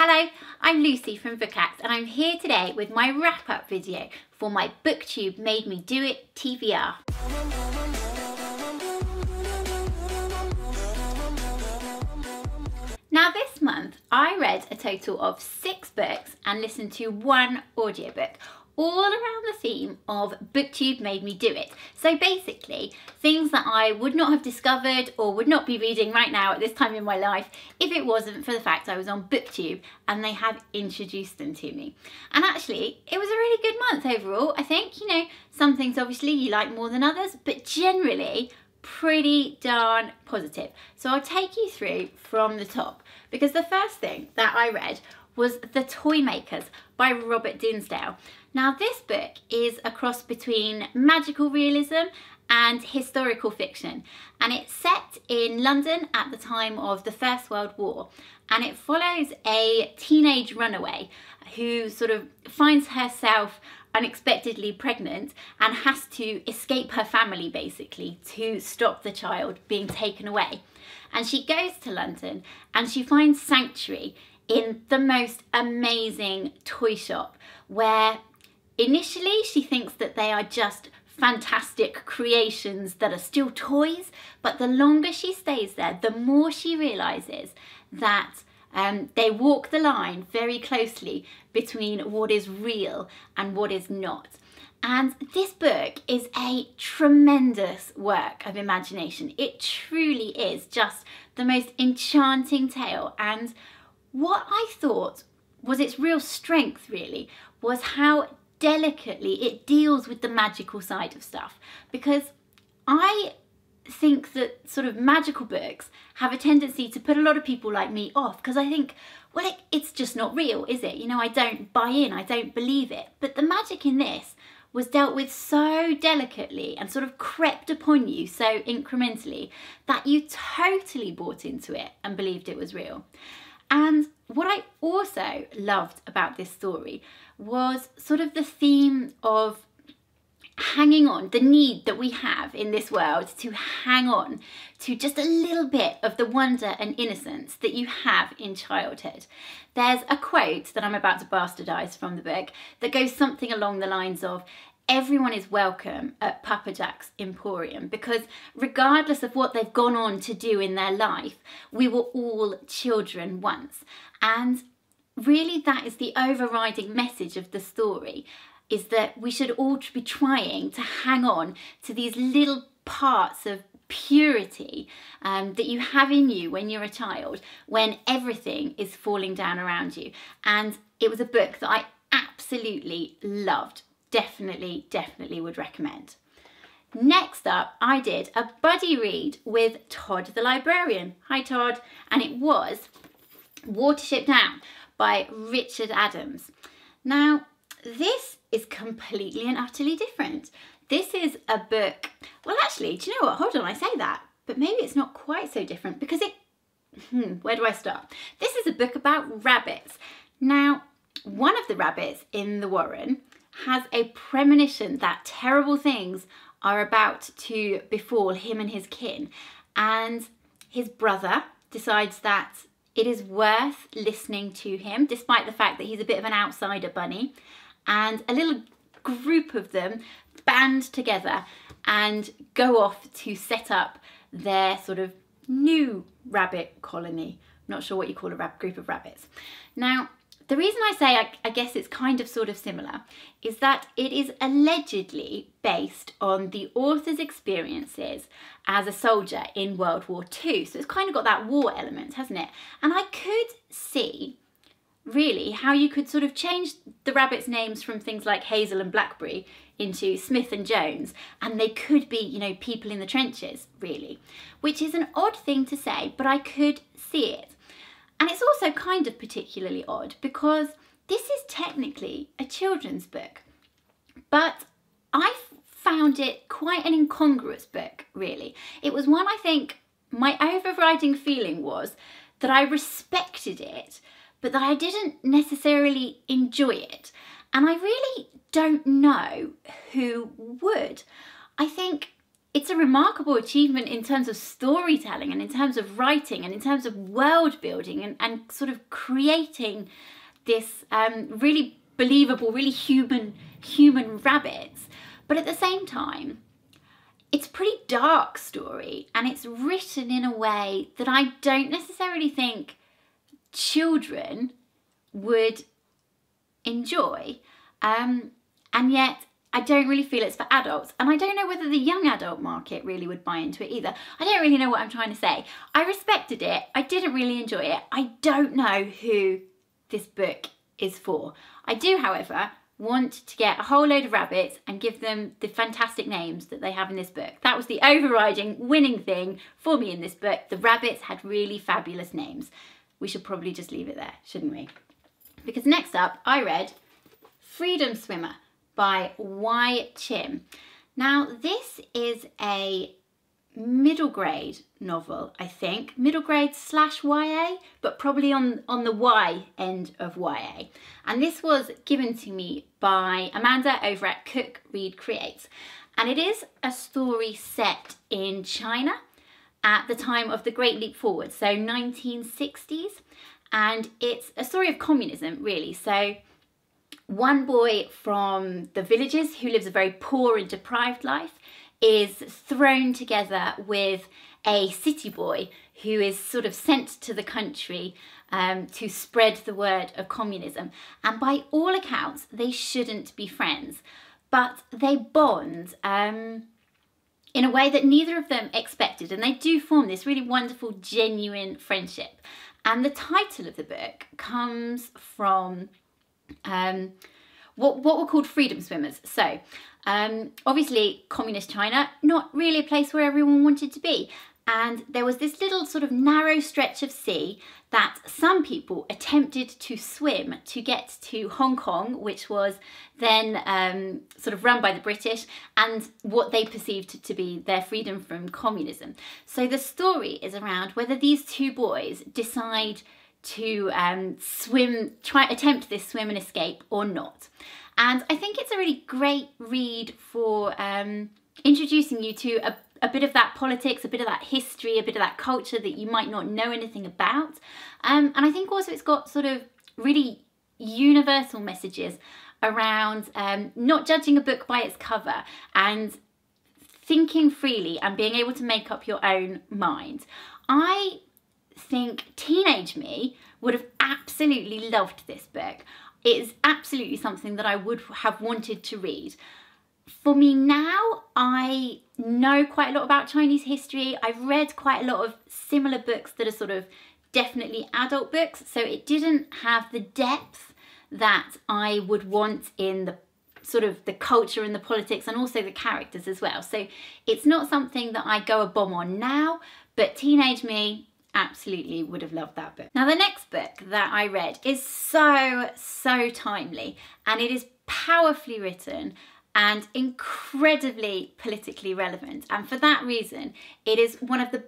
Hello, I'm Lucy from Bookacts and I'm here today with my wrap-up video for my BookTube Made Me Do It TBR. Now this month I read a total of 6 books and listened to 1 audiobook, all around the theme of BookTube Made Me Do It. So basically, things that I would not have discovered or would not be reading right now at this time in my life if it wasn't for the fact I was on BookTube and they have introduced them to me. And actually, it was a really good month overall. I think, you know, some things obviously you like more than others, but generally pretty darn positive. So I'll take you through from the top, because the first thing that I read was The Toymakers by Robert Dinsdale. Now this book is a cross between magical realism and historical fiction, and it's set in London at the time of the First World War, and it follows a teenage runaway who sort of finds herself unexpectedly pregnant and has to escape her family basically to stop the child being taken away. And she goes to London and she finds sanctuary in the most amazing toy shop, where initially she thinks that they are just fantastic creations that are still toys, but the longer she stays there, the more she realizes that they walk the line very closely between what is real and what is not. And this book is a tremendous work of imagination. It truly is just the most enchanting tale, and what I thought was its real strength really was how delicately it deals with the magical side of stuff, because I think that sort of magical books have a tendency to put a lot of people like me off, because I think, well, it's just not real, is it? You know, I don't buy in, I don't believe it. But the magic in this was dealt with so delicately and sort of crept upon you so incrementally that you totally bought into it and believed it was real. And what I also loved about this story was sort of the theme of hanging on, the need that we have in this world to hang on to just a little bit of the wonder and innocence that you have in childhood. There's a quote that I'm about to bastardize from the book that goes something along the lines of, "Everyone is welcome at Papa Jack's Emporium, because regardless of what they've gone on to do in their life, we were all children once." And really that is the overriding message of the story, is that we should all be trying to hang on to these little parts of purity that you have in you when you're a child, when everything is falling down around you. And it was a book that I absolutely loved. Definitely would recommend. Next up, I did a buddy read with Todd the librarian. Hi Todd. And it was Watership Down by Richard Adams. Now, this is completely and utterly different. This is a book, well actually, do you know what, hold on, I say that, but maybe it's not quite so different, because where do I start? This is a book about rabbits. Now, one of the rabbits in the warren has a premonition that terrible things are about to befall him and his kin, and his brother decides that it is worth listening to him, despite the fact that he's a bit of an outsider bunny. And a little group of them band together and go off to set up their sort of new rabbit colony. I'm not sure what you call a group of rabbits. Now, the reason I say I guess it's kind of sort of similar is that it is allegedly based on the author's experiences as a soldier in World War II. So it's kind of got that war element, hasn't it? And I could see really how you could sort of change the rabbits' names from things like Hazel and Blackberry into Smith and Jones, and they could be, you know, people in the trenches, really, which is an odd thing to say, but I could see it. And it's also kind of particularly odd because this is technically a children's book, but I found it quite an incongruous book, really. It was one, I think, my overriding feeling was that I respected it, but that I didn't necessarily enjoy it. And I really don't know who would. I think it's a remarkable achievement in terms of storytelling and in terms of writing and in terms of world building and sort of creating this really believable, really human rabbits. But at the same time, it's a pretty dark story, and it's written in a way that I don't necessarily think children would enjoy. And yet I don't really feel it's for adults, and I don't know whether the young adult market really would buy into it either. I don't really know what I'm trying to say. I respected it. I didn't really enjoy it. I don't know who this book is for. I do, however, want to get a whole load of rabbits and give them the fantastic names that they have in this book. That was the overriding winning thing for me in this book. The rabbits had really fabulous names. We should probably just leave it there, shouldn't we? Because next up, I read Freedom Swimmer by Y. Chim. Now, this is a middle grade novel, I think. Middle grade / YA, but probably on the Y end of YA. And this was given to me by Amanda over at Cook Read Creates. And it is a story set in China at the time of the Great Leap Forward, so 1960s. And it's a story of communism, really. So one boy from the villages who lives a very poor and deprived life is thrown together with a city boy who is sort of sent to the country to spread the word of communism. And by all accounts, they shouldn't be friends, but they bond in a way that neither of them expected. And they do form this really wonderful, genuine friendship. And the title of the book comes from what were called freedom swimmers. So obviously communist China, not really a place where everyone wanted to be. And there was this little sort of narrow stretch of sea that some people attempted to swim to get to Hong Kong, which was then sort of run by the British and what they perceived to be their freedom from communism. So the story is around whether these two boys decide to attempt this swim and escape or not. And I think it's a really great read for introducing you to a bit of that politics, a bit of that history, a bit of that culture that you might not know anything about. And I think also it's got sort of really universal messages around not judging a book by its cover and thinking freely and being able to make up your own mind. I think teenage me would have absolutely loved this book. It is absolutely something that I would have wanted to read. For me now, I know quite a lot about Chinese history. I've read quite a lot of similar books that are sort of definitely adult books, so it didn't have the depth that I would want in the sort of the culture and the politics and also the characters as well. So it's not something that I go a bomb on now, but teenage me absolutely would have loved that book. Now, the next book that I read is so timely, and it is powerfully written and incredibly politically relevant. And for that reason, it is one of the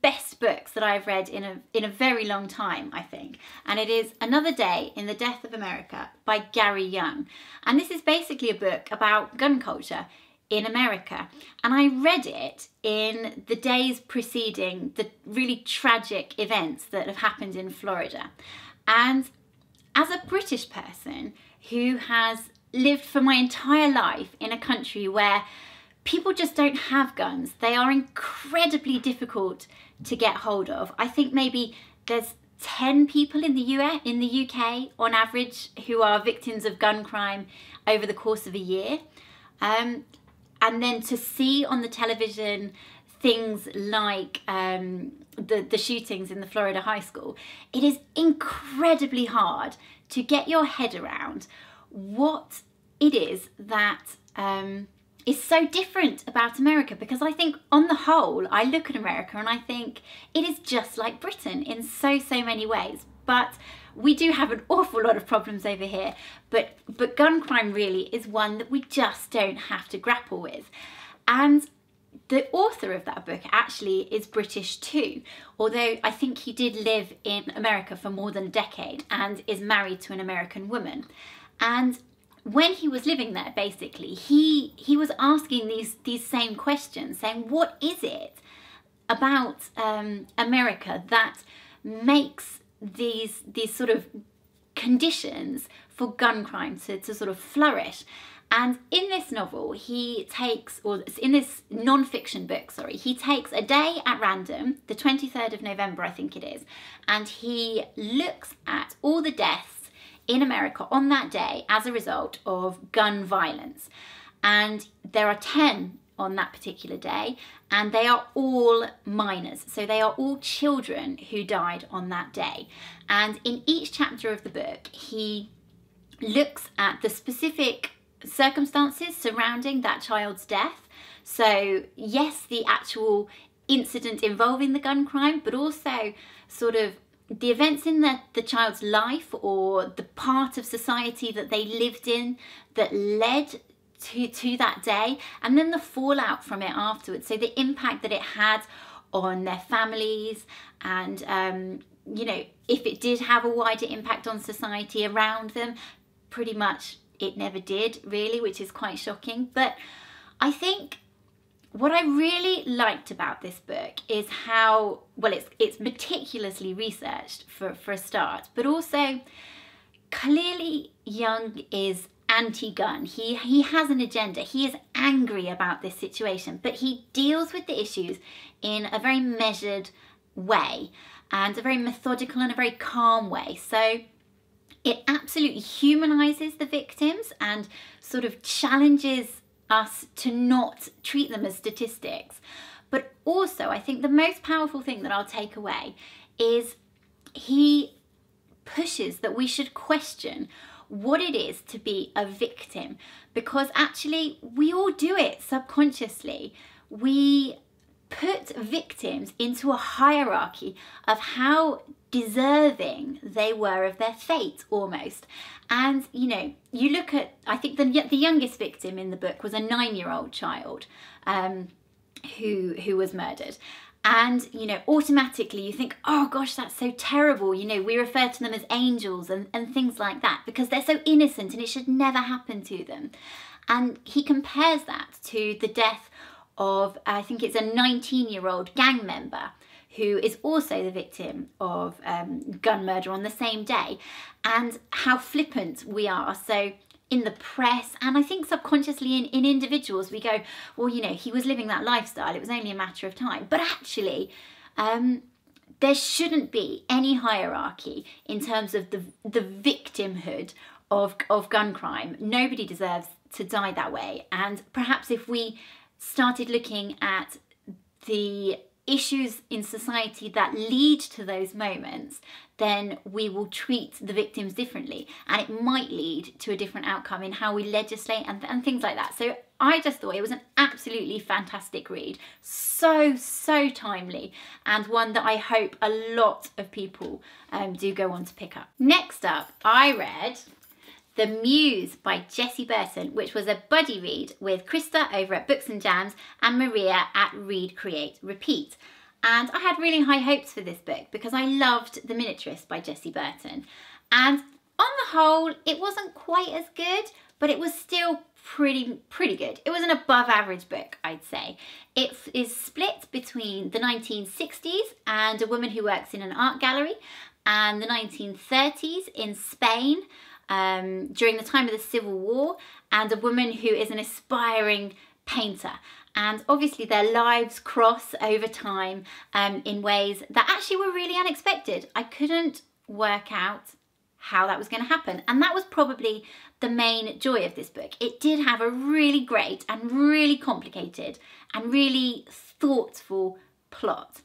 best books that I've read in a very long time, I think. And it is Another Day in the Death of America by Gary Young. And this is basically a book about gun culture in America. And I read it in the days preceding the really tragic events that have happened in Florida. And as a British person who has lived for my entire life in a country where people just don't have guns, they are incredibly difficult to get hold of. I think maybe there's 10 people in the UK on average who are victims of gun crime over the course of a year. And then to see on the television things like the shootings in the Florida high school, it is incredibly hard to get your head around what it is that is so different about America. Because I think on the whole, I look at America and I think it is just like Britain in so many ways. But we do have an awful lot of problems over here. But gun crime really is one that we just don't have to grapple with. And the author of that book actually is British too, although I think he did live in America for more than a decade and is married to an American woman. And when he was living there, basically, he was asking these same questions, saying, what is it about America that makes these sort of conditions for gun crime to sort of flourish? And in this novel, he takes, or in this non-fiction book, sorry, he takes a day at random, the 23rd of November, I think it is, and he looks at all the deaths in America on that day as a result of gun violence. And there are 10 on that particular day, and they are all minors. So they are all children who died on that day. And in each chapter of the book, he looks at the specific circumstances surrounding that child's death. So yes, the actual incident involving the gun crime, but also sort of the events in the child's life, or the part of society that they lived in that led to that day, and then the fallout from it afterwards. So the impact that it had on their families, and you know, if it did have a wider impact on society around them. Pretty much it never did, really, which is quite shocking. But I think what I really liked about this book is how, well, it's meticulously researched for a start, but also clearly Young is anti-gun. He has an agenda. He is angry about this situation, but he deals with the issues in a very measured way, and a very methodical and a very calm way. So it absolutely humanises the victims and sort of challenges us to not treat them as statistics. But also, I think the most powerful thing that I'll take away is he pushes that we should question what it is to be a victim, because actually we all do it subconsciously. We put victims into a hierarchy of how deserving they were of their fate, almost. And you know, you look at, I think the youngest victim in the book was a 9-year-old child who was murdered. And you know, automatically you think, oh gosh, that's so terrible. You know, we refer to them as angels and things like that, because they're so innocent and it should never happen to them. And he compares that to the death of, I think it's a 19-year-old gang member who is also the victim of gun murder on the same day, and how flippant we are. So in the press, and I think subconsciously in individuals, we go, well, you know, he was living that lifestyle, it was only a matter of time. But actually, there shouldn't be any hierarchy in terms of the victimhood of gun crime. Nobody deserves to die that way. And perhaps if we started looking at the issues in society that lead to those moments, then we will treat the victims differently, and it might lead to a different outcome in how we legislate and things like that. So I just thought it was an absolutely fantastic read, so timely, and one that I hope a lot of people do go on to pick up. Next up, I read The Muse by Jessie Burton, which was a buddy read with Krista over at Books and Jams and Maria at Read, Create, Repeat. And I had really high hopes for this book because I loved The Miniaturist by Jessie Burton. And on the whole, it wasn't quite as good, but it was still pretty good. It was an above average book, I'd say. It is split between the 1960s and a woman who works in an art gallery, and the 1930s in Spain, during the time of the Civil War, and a woman who is an aspiring painter. And obviously their lives cross over time in ways that actually were really unexpected. I couldn't work out how that was going to happen, and that was probably the main joy of this book. It did have a really great and really complicated and really thoughtful plot.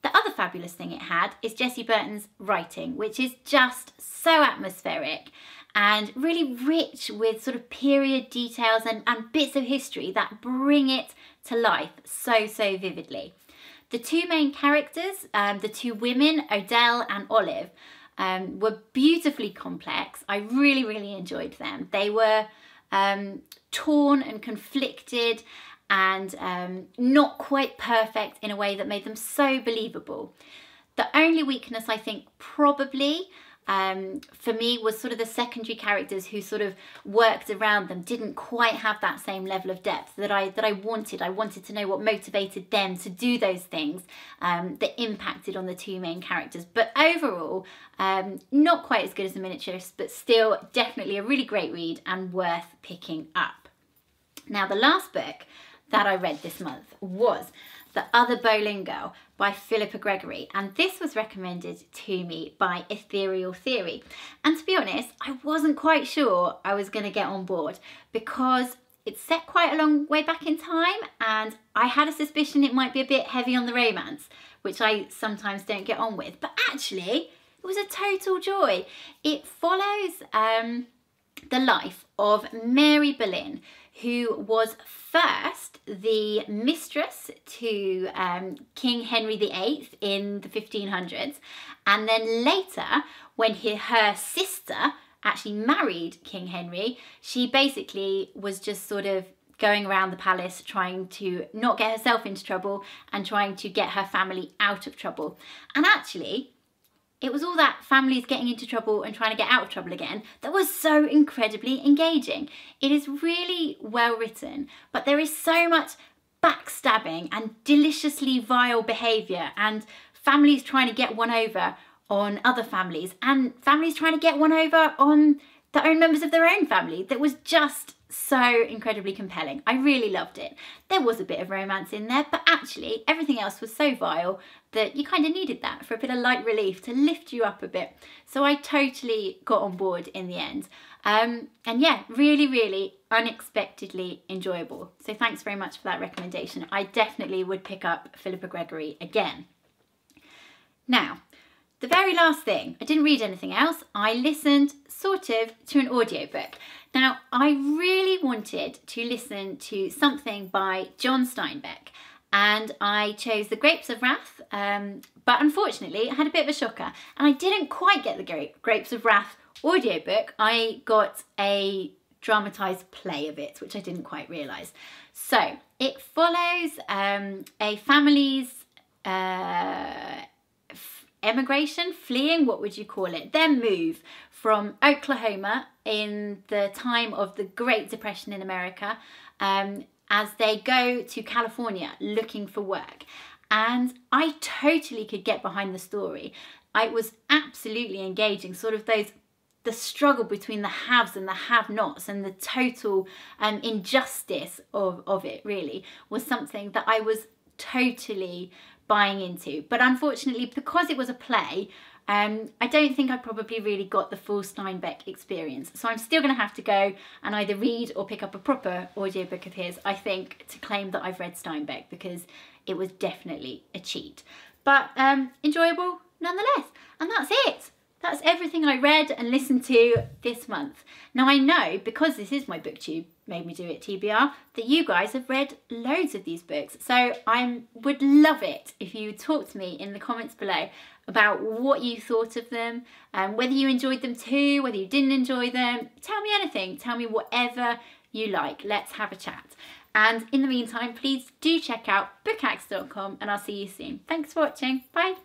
The other fabulous thing it had is Jessie Burton's writing, which is just so atmospheric and really rich with sort of period details and bits of history that bring it to life so vividly. The two main characters, the two women, Odelle and Olive, were beautifully complex. I really enjoyed them. They were torn and conflicted and not quite perfect in a way that made them so believable. The only weakness, I think, probably for me was sort of the secondary characters who sort of worked around them didn't quite have that same level of depth that I wanted. I wanted to know what motivated them to do those things that impacted on the two main characters. But overall, not quite as good as The Miniaturist, but still definitely a really great read and worth picking up. Now, the last book that I read this month was The Other Boleyn Girl by Philippa Gregory, and this was recommended to me by Ethereal Theory. And to be honest, I wasn't quite sure I was going to get on board because it's set quite a long way back in time, and I had a suspicion it might be a bit heavy on the romance, which I sometimes don't get on with. But actually, it was a total joy. It follows the life of Mary Boleyn, who was first the mistress to King Henry VIII in the 1500s, and then later, when her sister actually married King Henry, she basically was just sort of going around the palace trying to not get herself into trouble and trying to get her family out of trouble. And actually, it was all that families getting into trouble and trying to get out of trouble again that was so incredibly engaging. It is really well written, but there is so much backstabbing and deliciously vile behaviour, and families trying to get one over on other families, and families trying to get one over on the own members of their own family. That was just so incredibly compelling. I really loved it. There was a bit of romance in there, but actually everything else was so vile that you kind of needed that for a bit of light relief to lift you up a bit. So I totally got on board in the end. And yeah, really, really unexpectedly enjoyable. So thanks very much for that recommendation. I definitely would pick up Philippa Gregory again. Now, the very last thing, I didn't read anything else. I listened sort of to an audiobook. Now, I really wanted to listen to something by John Steinbeck, and I chose The Grapes of Wrath, but unfortunately I had a bit of a shocker, and I didn't quite get the Grapes of Wrath audiobook. I got a dramatised play of it, which I didn't quite realise. So it follows a family's emigration, fleeing, what would you call it? Their move from Oklahoma in the time of the Great Depression in America, as they go to California looking for work. And I totally could get behind the story. It was absolutely engaging, sort of the struggle between the haves and the have-nots, and the total injustice of it really was something that I was totally buying into. But unfortunately, because it was a play, I don't think I probably really got the full Steinbeck experience. So I'm still going to have to go and either read or pick up a proper audiobook of his, I think, to claim that I've read Steinbeck, because it was definitely a cheat. But enjoyable nonetheless. And that's it. That's everything I read and listened to this month. Now I know, because this is my BookTube Made Me Do It TBR, that you guys have read loads of these books. So I would love it if you talk to me in the comments below about what you thought of them, whether you enjoyed them too, whether you didn't enjoy them. Tell me anything, tell me whatever you like. Let's have a chat. And in the meantime, please do check out bookaxe.com, and I'll see you soon. Thanks for watching. Bye.